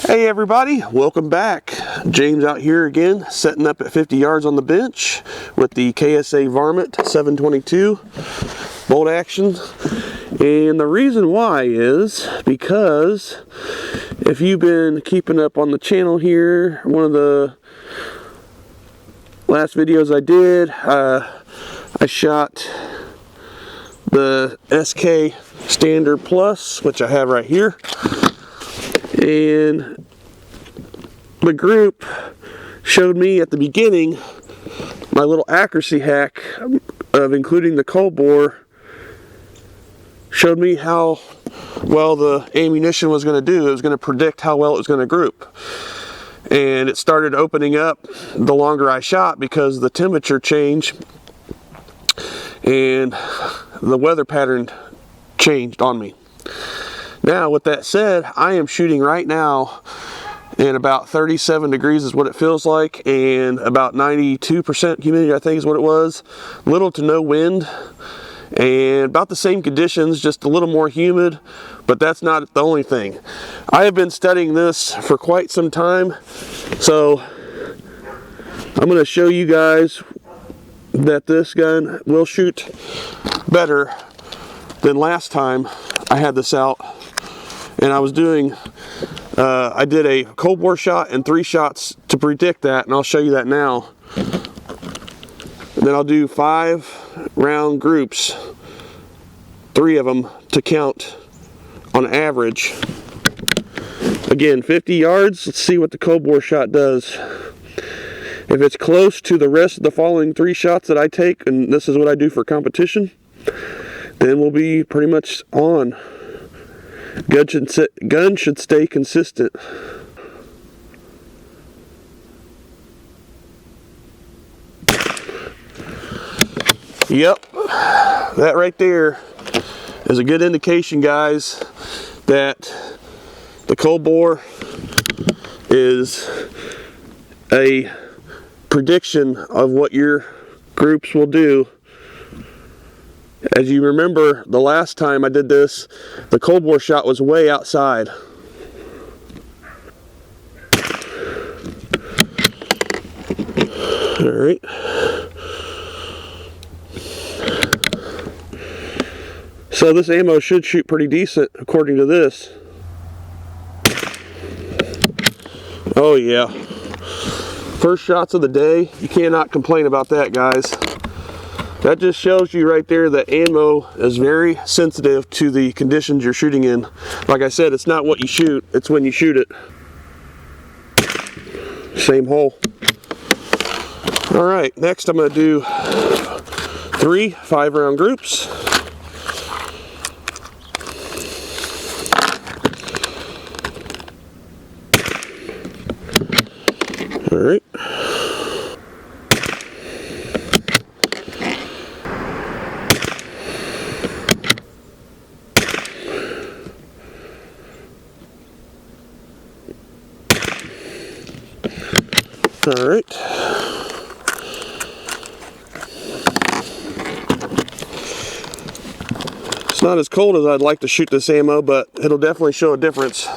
Hey everybody, welcome back. James out here again, setting up at 50 yards on the bench with the KSA Varmint 722 bolt action. And the reason why is because if you've been keeping up on the channel here, one of the last videos I did, I shot the SK Standard Plus, which I have right here. And the group showed me at the beginning my little accuracy hack of including the cold bore, showed me how well the ammunition was going to do. It was going to predict how well it was going to group. And it started opening up the longer I shot because the temperature changed and the weather pattern changed on me. Now, with that said, I am shooting right now and about 37 degrees is what it feels like, and about 92% humidity, I think is what it was. Little to no wind, and about the same conditions, just a little more humid, but that's not the only thing. I have been studying this for quite some time, so I'm going to show you guys that this gun will shoot better than last time I had this out. And I was doing, I did a cold bore shot and 3 shots to predict that, and I'll show you that now. And then I'll do 5 round groups, 3 of them to count on average. Again, 50 yards, let's see what the cold bore shot does. If it's close to the rest of the following 3 shots that I take, and this is what I do for competition, then we'll be pretty much on. Gun should stay consistent. Yep, that right there is a good indication, guys, that the cold bore is a prediction of what your groups will do. As you remember, the last time I did this, the cold bore shot was way outside. All right. So this ammo should shoot pretty decent according to this. Oh yeah. First shots of the day, you cannot complain about that, guys. That just shows you right there that ammo is very sensitive to the conditions you're shooting in. Like I said, it's not what you shoot, it's when you shoot it. Same hole. Alright, next I'm going to do 3 5-round groups. Alright. All right. It's not as cold as I'd like to shoot this ammo, but it'll definitely show a difference.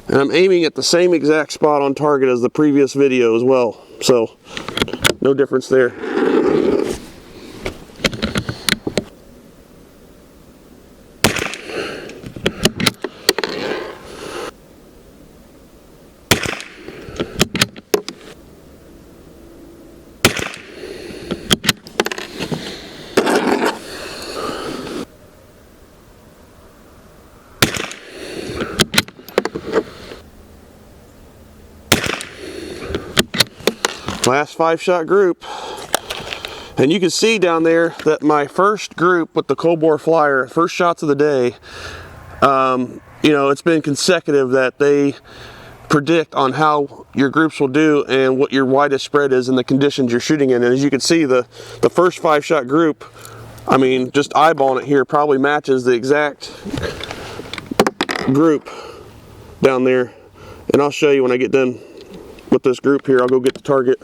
And I'm aiming at the same exact spot on target as the previous video as well, so no difference there. Last 5-shot group, and you can see down there that my first group with the cold bore flyer, first shots of the day, you know, it's been consecutive that they predict on how your groups will do and what your widest spread is and the conditions you're shooting in. And as you can see, the first 5-shot group, I mean, just eyeballing it here, probably matches the exact group down there. And I'll show you when I get done with this group here. I'll go get the target.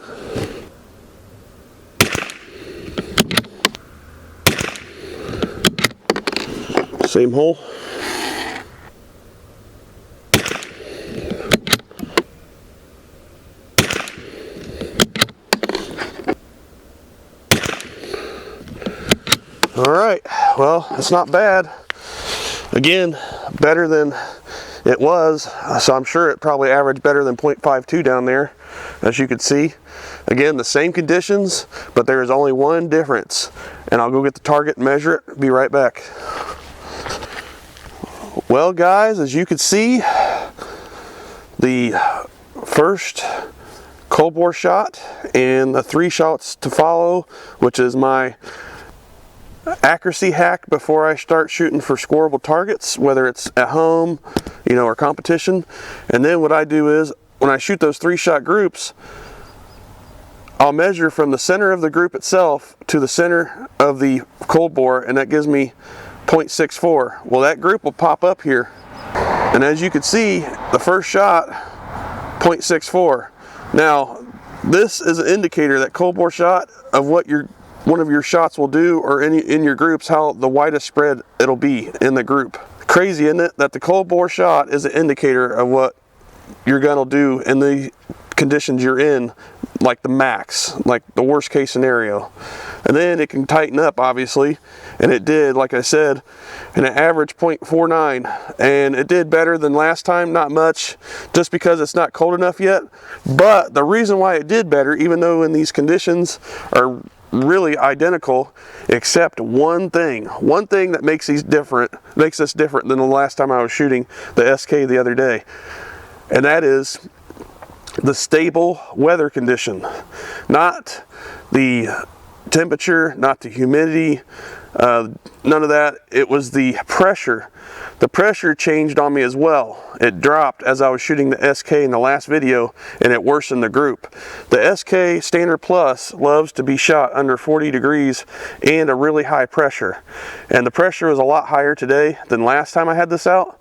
Same hole. All right, well, it's not bad. Again, better than it was, so I'm sure it probably averaged better than 0.52 down there, as you can see. Again, the same conditions, but there is only one difference. And I'll go get the target and measure it. Be right back. Well, guys, as you can see, the first cold bore shot and the 3 shots to follow, which is my accuracy hack before I start shooting for scoreable targets, whether it's at home, you know, or competition. And then what I do is, when I shoot those 3-shot groups, I'll measure from the center of the group itself to the center of the cold bore, and that gives me 0.64. Well, that group will pop up here, and as you can see, the first shot, 0.64. Now, this is an indicator, that cold bore shot, of what one of your shots will do, or in your groups, how the widest spread it'll be in the group. Crazy, isn't it, that the cold bore shot is an indicator of what your gun will do in the conditions you're in, like the max, like the worst case scenario. And then it can tighten up, obviously, and it did, like I said, and it averaged 0.49, and it did better than last time, not much, just because it's not cold enough yet. But the reason why it did better, even though in these conditions are really identical, except one thing that makes us different than the last time I was shooting the SK the other day, and that is the stable weather condition. Not the temperature, not the humidity, none of that. It was the pressure. The pressure changed on me as well. It dropped as I was shooting the SK in the last video, and it worsened the group. The SK Standard Plus loves to be shot under 40 degrees and a really high pressure. And the pressure was a lot higher today than last time I had this out.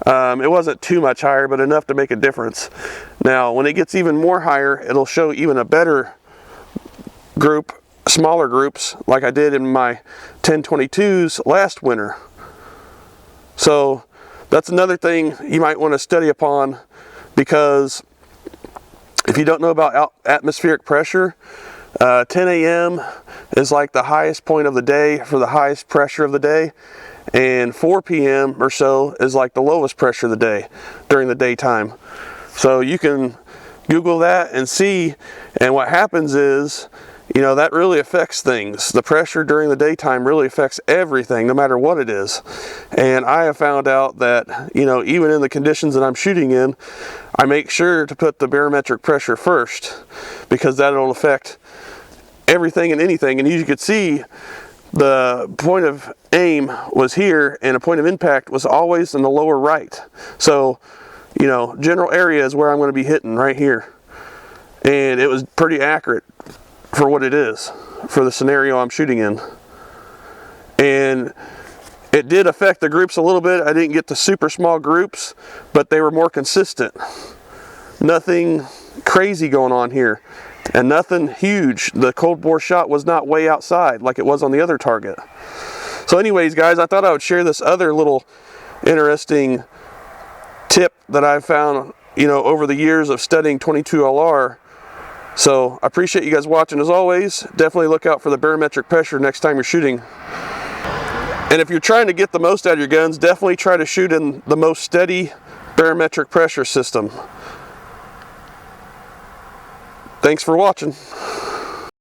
It wasn't too much higher, but enough to make a difference. Now, when it gets even more higher, it'll show even a better group, smaller groups, like I did in my 1022s last winter. So that's another thing you might want to study upon, because if you don't know about atmospheric pressure, 10 a.m. is like the highest point of the day for the highest pressure of the day, and 4 p.m. or so is like the lowest pressure of the day during the daytime. So you can Google that and see, and what happens is, you know, that really affects things. The pressure during the daytime really affects everything, no matter what it is. And I have found out that, you know, even in the conditions that I'm shooting in, I make sure to put the barometric pressure first, because that'll affect everything and anything. And as you can see, the point of aim was here, and a point of impact was always in the lower right. So, you know, general area is where I'm going to be hitting, right here. And it was pretty accurate for what it is, for the scenario I'm shooting in. And it did affect the groups a little bit. I didn't get the super small groups, but they were more consistent. Nothing crazy going on here, and nothing huge. The cold bore shot was not way outside like it was on the other target. So anyways, guys, I thought I would share this other little interesting tip that I've found, you know, over the years of studying 22 LR. So I appreciate you guys watching. As always, definitely look out for the barometric pressure next time you're shooting. And if you're trying to get the most out of your guns, definitely try to shoot in the most steady barometric pressure system. Thanks for watching.